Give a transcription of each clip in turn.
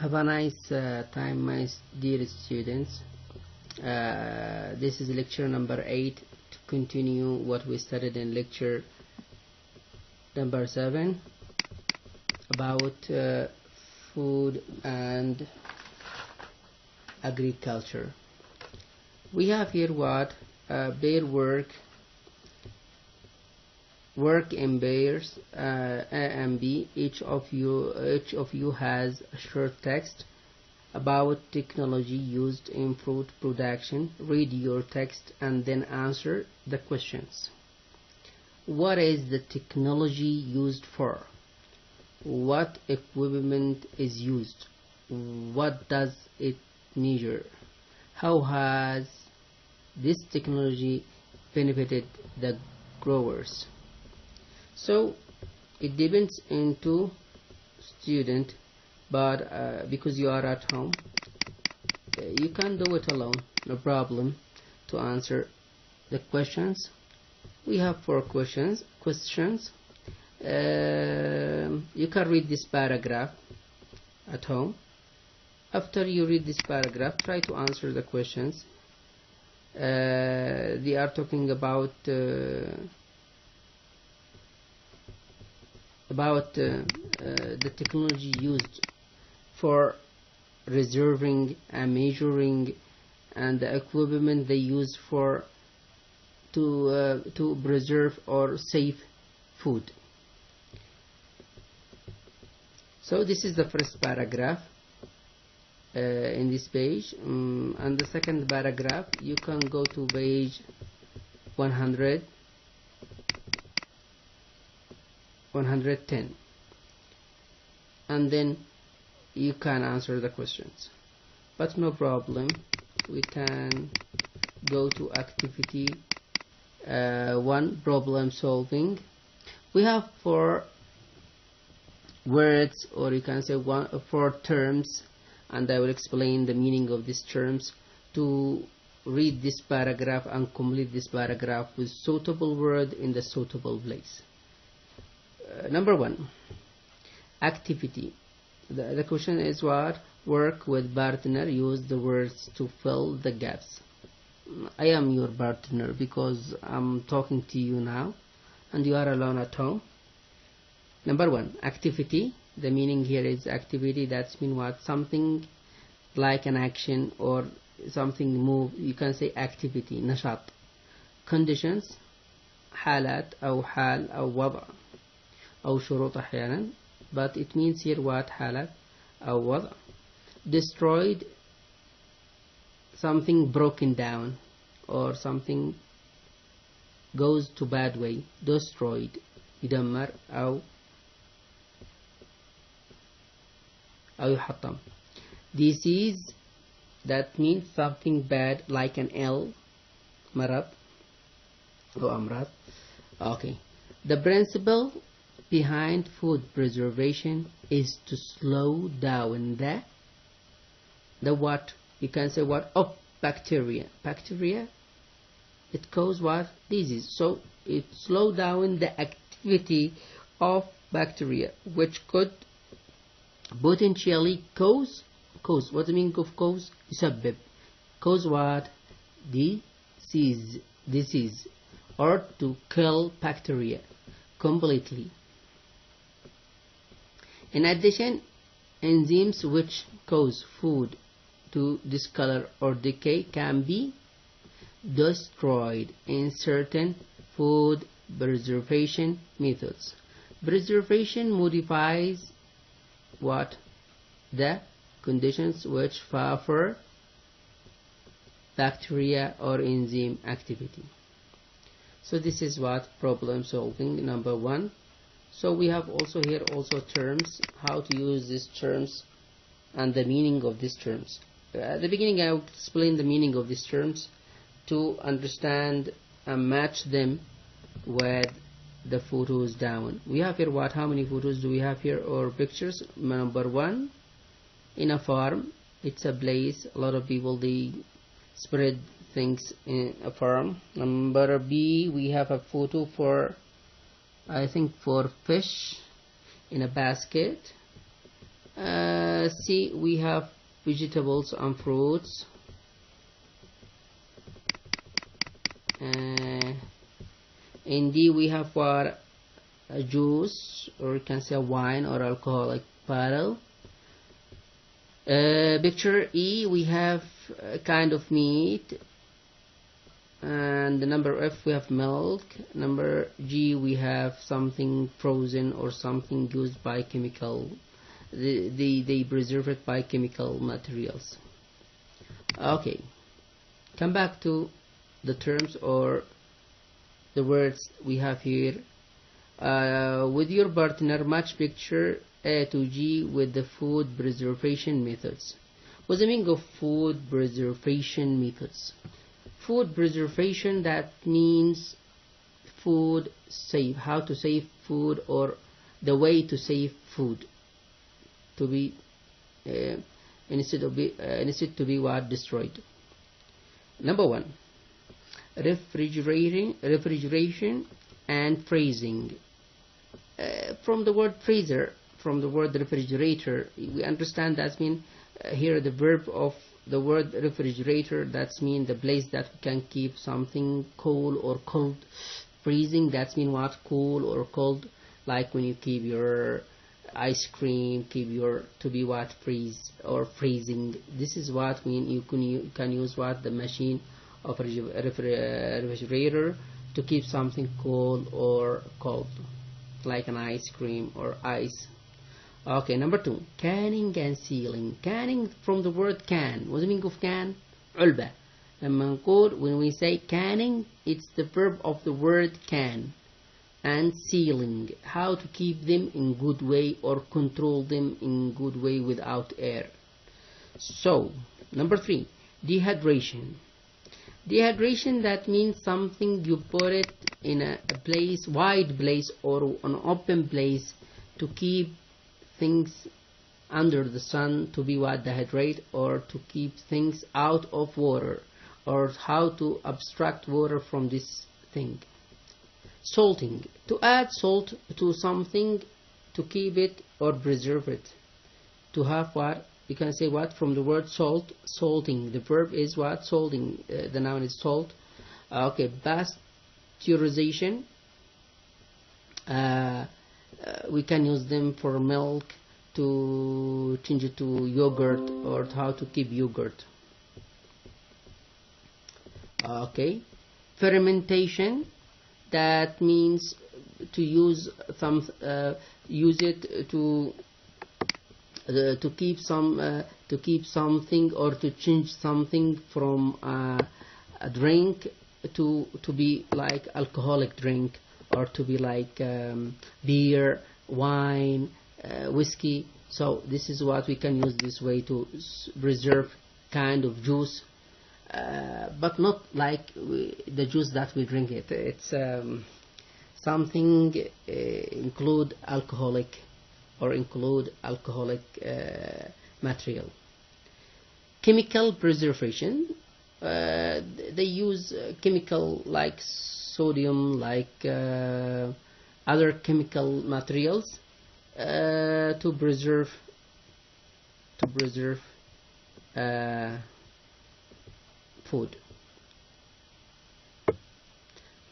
Have a nice time, my dear students. This is lecture number 8 to continue what we studied in lecture number 7 about food and agriculture. We have here what pair work in pairs, A and B. Each of you has a short text about technology used in fruit production. Read your text and then answer the questions. What is the technology used for? What equipment is used? What does it measure? How has this technology benefited the growers? So it depends into student, but because you are at home, you can do it alone, no problem, to answer the questions. We have 4 questions. You can read this paragraph at home. After you read this paragraph, try to answer the questions. They are talking about the technology used for reserving and measuring, and the equipment they use for to preserve or save food. So this is the first paragraph in this page, and the second paragraph you can go to page 110, and then you can answer the questions. But no problem, we can go to activity 1, problem solving. We have 4 words, or you can say 4 terms, and I will explain the meaning of these terms. To read this paragraph and complete this paragraph with suitable word in the suitable place. Number 1, activity. The question is what? Work with partner. Use the words to fill the gaps. I am your partner because I'm talking to you now and you are alone at home. Number 1, activity. The meaning here is activity. That's mean what? Something like an action or something move. You can say activity, نشاط. Conditions, حالات أو حال أو وضع أو شروط أحيانا, but it means here what? حالات أو وضع. Destroyed, something broken down or something goes to bad way. Destroyed, يدمر أو يحطم. Disease, that means something bad like an ill, مرض أو أمراض. Okay. The principle behind food preservation is to slow down the what? You can say what? Of bacteria. Bacteria, it cause what? Disease. So it slow down the activity of bacteria, which could potentially cause. What do you mean of cause? يسبب. Cause what? Disease, or to kill bacteria completely. In addition, enzymes which cause food to discolor or decay can be destroyed in certain food preservation methods. Preservation modifies what? The conditions which favor bacteria or enzyme activity. So this is what? Problem solving number 1. So we have also here terms, how to use these terms and the meaning of these terms. At the beginning I will explain the meaning of these terms to understand and match them with the photos down. We have here what? How many photos do we have here, or pictures? Number 1, in a farm. It's a place, a lot of people, they spread things in a farm. Number B, we have a photo for, I think, for fish in a basket. C, we have vegetables and fruits. In D, we have what? A juice, or you can say wine or alcoholic bottle. Picture E, we have a kind of meat. And the number F, we have milk. Number G, we have something frozen or something used by chemical. They preserve it by chemical materials. Okay, come back to the terms or the words we have here. With your partner, match picture A to G with the food preservation methods. What's the meaning of food preservation methods? Food preservation, that means food save, how to save food, or the way to save food to be instead to be what? Destroyed. Number one, refrigeration and freezing. From the word freezer, from the word refrigerator, we understand that mean here the verb of the word refrigerator, that's mean the place that we can keep something cool or cold. Freezing, that's mean what? Cool or cold, like when you keep your ice cream, keep your to be what? Freeze or freezing. This is what mean you can use what? The machine of a refrigerator to keep something cool or cold, like an ice cream or ice. Okay, number two, canning and sealing. Canning, from the word can. What's the meaning of can? علبة. لما نقول, when we say canning, it's the verb of the word can. And sealing, how to keep them in good way or control them in good way without air. So, number three, dehydration. Dehydration, that means something you put it in a place, wide place or an open place to keep things under the sun to be what? Dehydrate, or to keep things out of water, or how to abstract water from this thing. Salting, to add salt to something to keep it or preserve it. To have what? You can say what? From the word salt, salting. The verb is what? Salting. The noun is salt. Okay, pasteurization. We can use them for milk, to change it to yogurt, or how to keep yogurt. Okay, fermentation, that means to use some use it to keep something or to change something from a drink to be like alcoholic drink, or to be like beer, wine, whiskey. So this is what we can use this way to preserve kind of juice, but not like the juice that we drink it. It's something include alcoholic material. Chemical preservation, they use chemical like sodium, like other chemical materials to preserve food.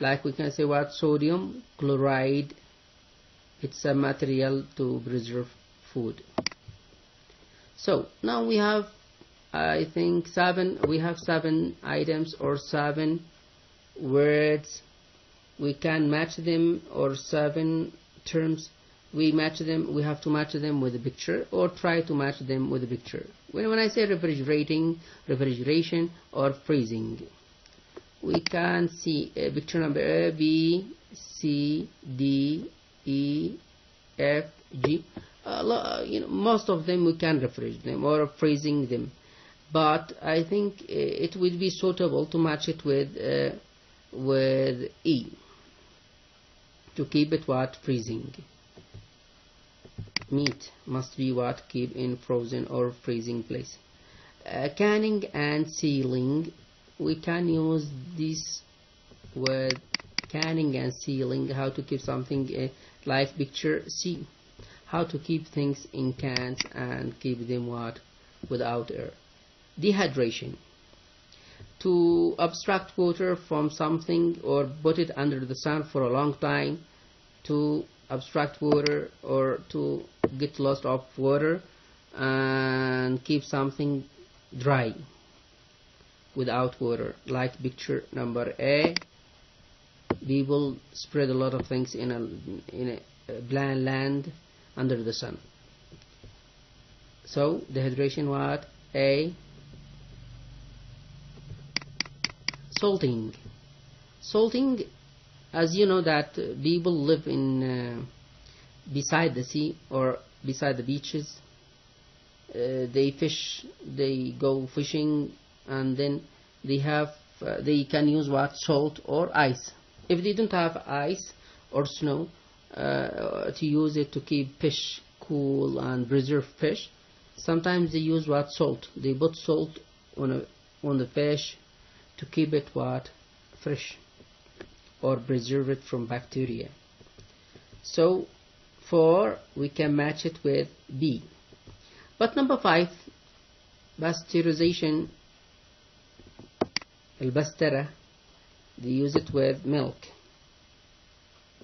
Like we can say what? Sodium chloride, it's a material to preserve food. So now we have, I think, we have 7 items or 7 words. We can match them, or 7 terms. We match them. We have to match them with a picture, or try to match them with a picture. When I say refrigeration, or freezing, we can see picture number A, B, C, D, E, F, G. Most of them we can refrigerate them or freezing them, but I think it would be suitable to match it with E, to keep it what? Freezing. Meat must be what? Keep in frozen or freezing place. Canning and sealing, we can use this with canning and sealing, how to keep something like picture C. how to keep things in cans and keep them what? Without air. Dehydration. To abstract water from something or put it under the sun for a long time, to abstract water or to get lost of water and keep something dry without water. Like picture number A, people spread a lot of things in a bland land under the sun. So dehydration, what? A. Salting. Salting, as you know that people live in beside the sea or beside the beaches. They fish, they go fishing, and then they can use what? Salt or ice. If they don't have ice or snow to use it to keep fish cool and preserve fish, sometimes they use what? Salt. They put salt on the fish to keep it what? Fresh, or preserve it from bacteria. So 4, we can match it with B. But number 5, pasteurization, البسترة, they use it with milk.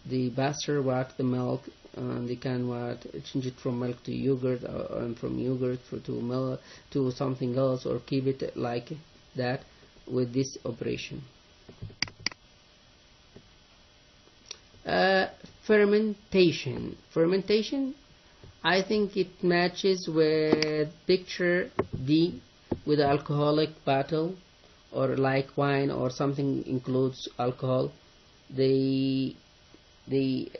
They pasture what? The milk, and they can what? Change it from milk to yogurt, and from yogurt to milk to something else, or keep it like that with this operation. Fermentation. Fermentation, I think it matches with picture D, with the alcoholic bottle, or like wine or something includes alcohol. The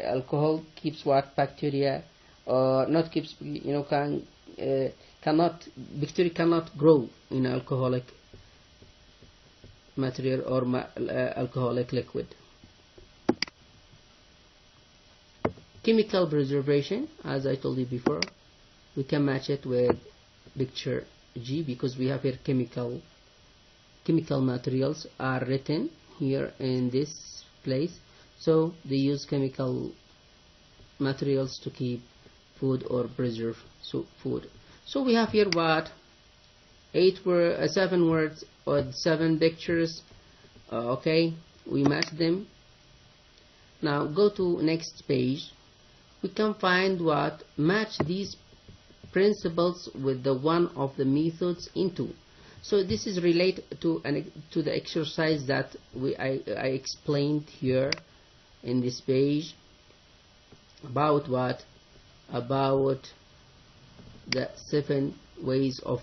alcohol keeps what? Bacteria, or not keeps, bacteria cannot grow in alcoholic material or alcoholic liquid. Chemical preservation, as I told you before, we can match it with picture G, because we have here chemical materials are written here in this place, so they use chemical materials to keep food or preserve food. So we have here what? 7 words or 7 pictures. Okay, we match them. Now go to next page. We can find what? Match these principles with the one of the methods into. So this is related to the exercise that I explained here in this page about what? About the 7 ways of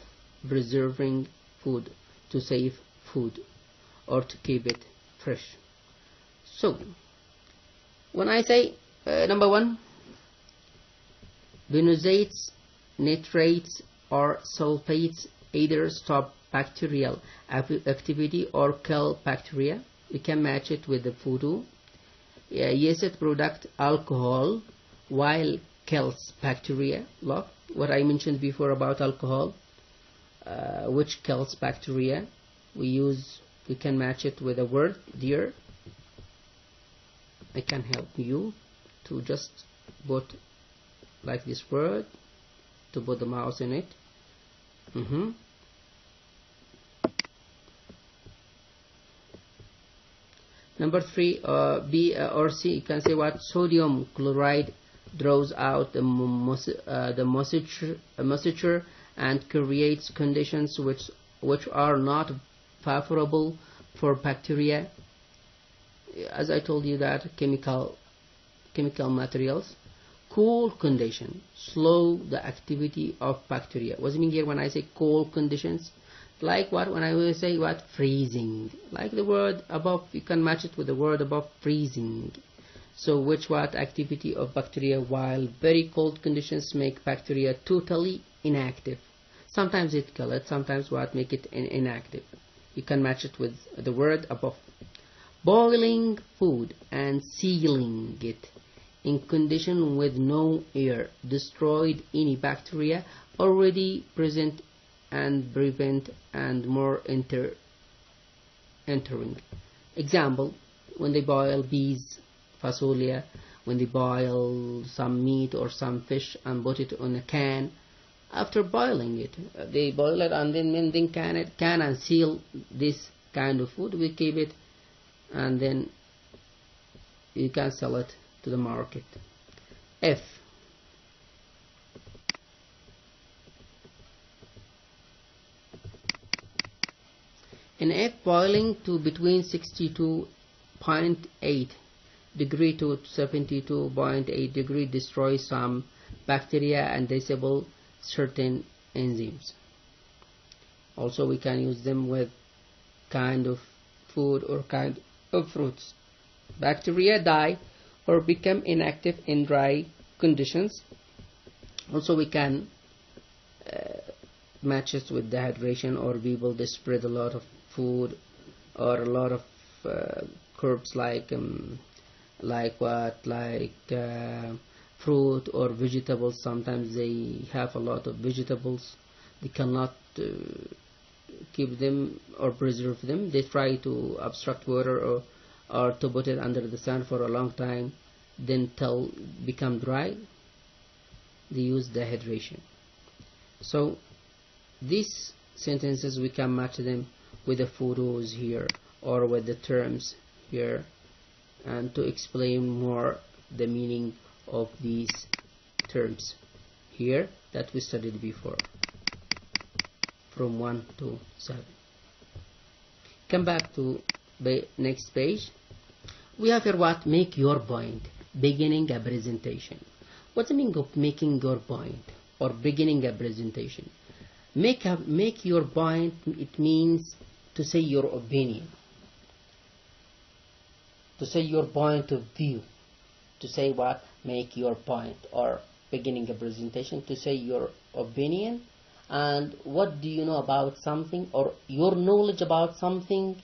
preserving food, to save food or to keep it fresh. So when I say number 1, venosates, nitrates or sulfates either stop bacterial activity or kill bacteria. We can match it with the photo. Yes, it product alcohol while kills bacteria. Look what I mentioned before about alcohol, which kills bacteria. We can match it with a word dear. I can help you to just put like this word, to put the mouse in it. Number 3, B or C, you can say what? Sodium chloride draws out the moisture and creates conditions which are not favorable for bacteria. As I told you, that chemical materials. Cool condition slow the activity of bacteria. What do I mean here when I say cold conditions? Like what? When I will say what? Freezing. Like the word above, you can match it with the word above, freezing. So which what? Activity of bacteria, while very cold conditions make bacteria totally inactive. Sometimes it kill it, sometimes what? Make it inactive. You can match it with the word above. Boiling food and sealing it in condition with no air destroyed any bacteria already present and prevent and more entering. Example, when they boil peas, fasolia, when they boil some meat or some fish and put it on a can. After boiling it, they boil it and then can and seal this kind of food. We keep it and then you can sell it to the market. F. In F, boiling to between 62.8 degree to 72.8 degree destroys some bacteria and disable certain enzymes. Also, we can use them with kind of food or kind of fruits. Bacteria die or become inactive in dry conditions. Also, we can match it with dehydration, or people they spread a lot of food or a lot of crops like fruit or vegetables. Sometimes they have a lot of vegetables, they cannot keep them or preserve them. They try to abstract water or to put it under the sun for a long time, then till become dry. They use dehydration. So these sentences we can match them with the photos here or with the terms here, and to explain more the meaning of these terms here that we studied before from 1 to 7. Come back to the next page. We have here what? Make your point, beginning a presentation. What's the meaning of making your point or beginning a presentation? Make your point, it means to say your opinion, to say your point of view, to say what? Make your point, or beginning a presentation, to say your opinion and what do you know about something, or your knowledge about something,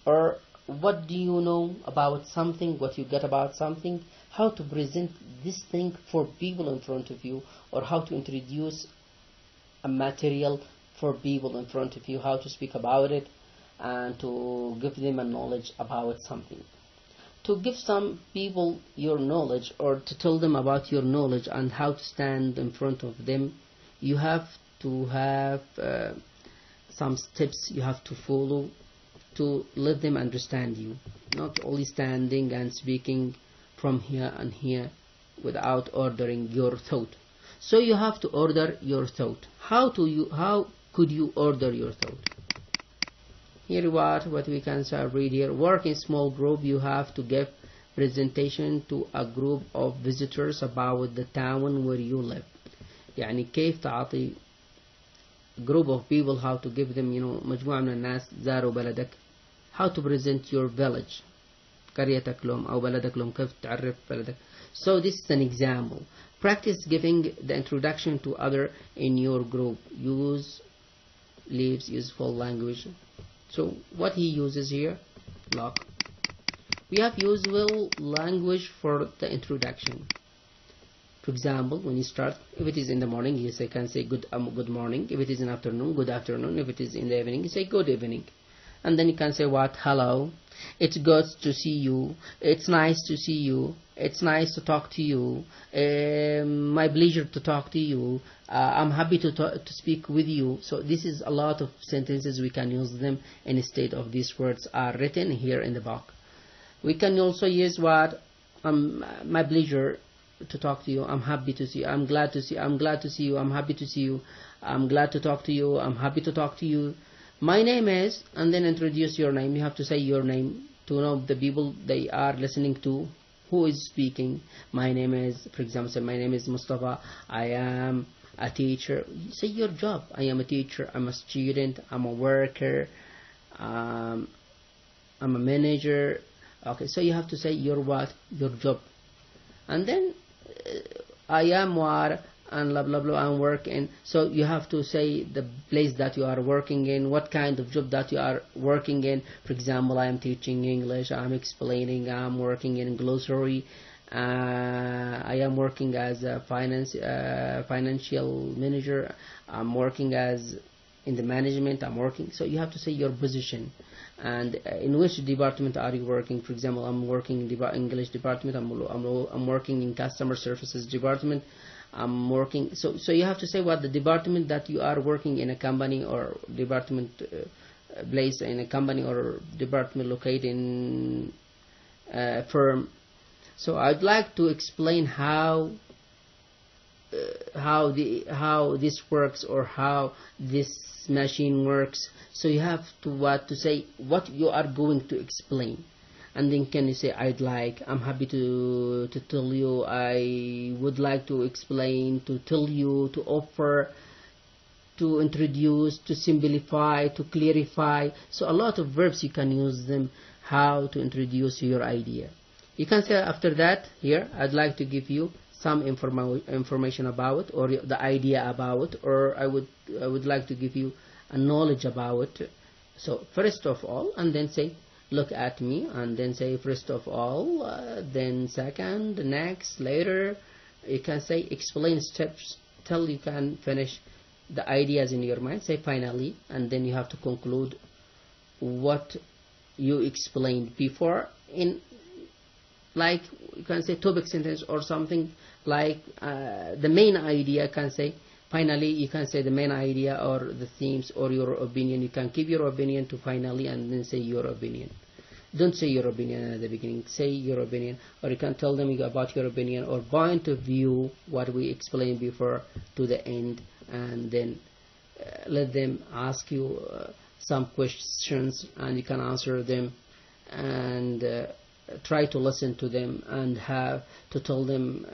or what do you know about something, what you get about something, how to present this thing for people in front of you, or how to introduce a material for people in front of you, how to speak about it and to give them a knowledge about something. To give some people your knowledge or to tell them about your knowledge and how to stand in front of them, you have to have some steps you have to follow to let them understand you, not only standing and speaking from here and here without ordering your thought. So you have to order your thought. How could you order your thought? Here what we can read here. Work in small group. You have to give presentation to a group of visitors about the town where you live. يعني كيف تعطي group of people, how to give them, مجموعة من الناس زاروا بلدك. How to present your village. قريتك لهم أو بلدك لهم، كيف تعرف بلدك. So this is an example. Practice giving the introduction to other in your group. Use leaves useful language. So what he uses here, look. We have useful language for the introduction. For example, when you start, if it is in the morning, you can say good morning. If it is in afternoon, good afternoon. If it is in the evening, you say good evening. And then you can say what? Hello. It's good to see you. It's nice to see you. It's nice to talk to you. My pleasure to talk to you. I'm happy to speak with you. So this is a lot of sentences we can use them instead of these words are written here in the book. We can also use what? My pleasure to talk to you. I'm happy to see you. I'm glad to see you. I'm glad to see you. I'm happy to see you. I'm glad to talk to you. I'm happy to talk to you. My name is, and then introduce your name. You have to say your name to know the people they are listening to, who is speaking. My name is, for example, say my name is Mustafa. I am a teacher. Say your job. I am a teacher. I'm a student. I'm a worker. I'm a manager. Okay, so you have to say your what? Your job. And then I am what? And blah blah blah, I'm working. So you have to say the place that you are working in, what kind of job that you are working in. For example, I am teaching English, I'm explaining, I'm working in glossary, I am working as a financial manager, I'm working as in the management I'm working. So you have to say your position and in which department are you working. For example, I'm working in the English department. I'm working in customer services department. I'm working. So you have to say what the department that you are working in, a company or department place in a company or department located in a firm. So I'd like to explain how this works or how this machine works. So you have to say what you are going to explain, and then can you say I'm happy to tell you, I would like to explain, to tell you, to offer, to introduce, to simplify, to clarify. So a lot of verbs you can use them how to introduce your idea. You can say after that here I'd like to give you some information about or the idea about, or I would like to give you a knowledge about. So first of all, and then say look at me, and then say first of all, then second, next, later. You can say explain steps till you can finish the ideas in your mind. Say finally, and then you have to conclude what you explained before in, like you can say topic sentence or something like the main idea. Can say finally, you can say the main idea or the themes or your opinion. You can keep your opinion to finally and then say your opinion. Don't say your opinion at the beginning, say your opinion, or you can tell them about your opinion or point of view, what we explained before, to the end, and then let them ask you some questions and you can answer them, and try to listen to them and have to tell them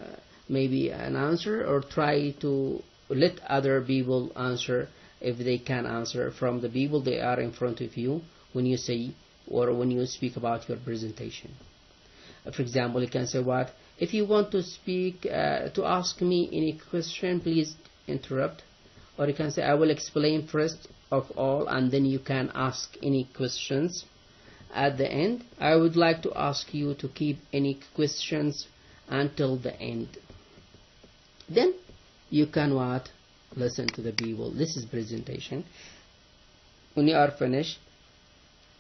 maybe an answer, or try to let other people answer if they can answer from the people they are in front of you when you say or when you speak about your presentation. For example, you can say what if you want to speak to ask me any question, please interrupt, or you can say I will explain first of all and then you can ask any questions. At the end, I would like to ask you to keep any questions until the end. Then you can what? Listen to the people. This is presentation. When you are finished,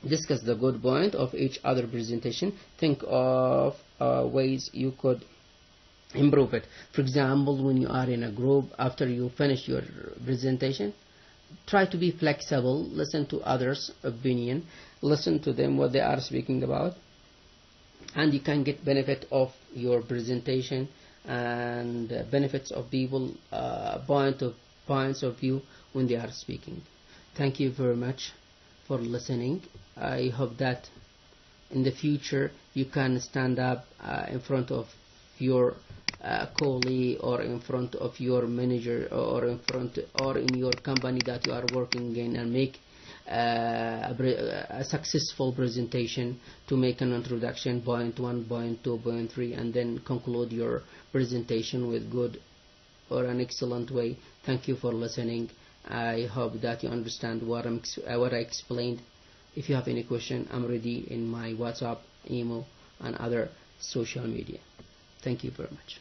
discuss the good point of each other presentation. Think of ways you could improve it. For example, when you are in a group, after you finish your presentation, try to be flexible, listen to others' opinion, listen to them what they are speaking about, and you can get benefit of your presentation and benefits of people points of view when they are speaking. Thank you very much for listening. I hope that in the future you can stand up in front of your colleague or in front of your manager or in your company that you are working in and make a successful presentation to make an introduction, point 1, point 2, point 3, and then conclude your presentation with good or an excellent way. Thank you for listening. I hope that you understand what I explained. If you have any question, I'm ready in my WhatsApp, email, and other social media. Thank you very much.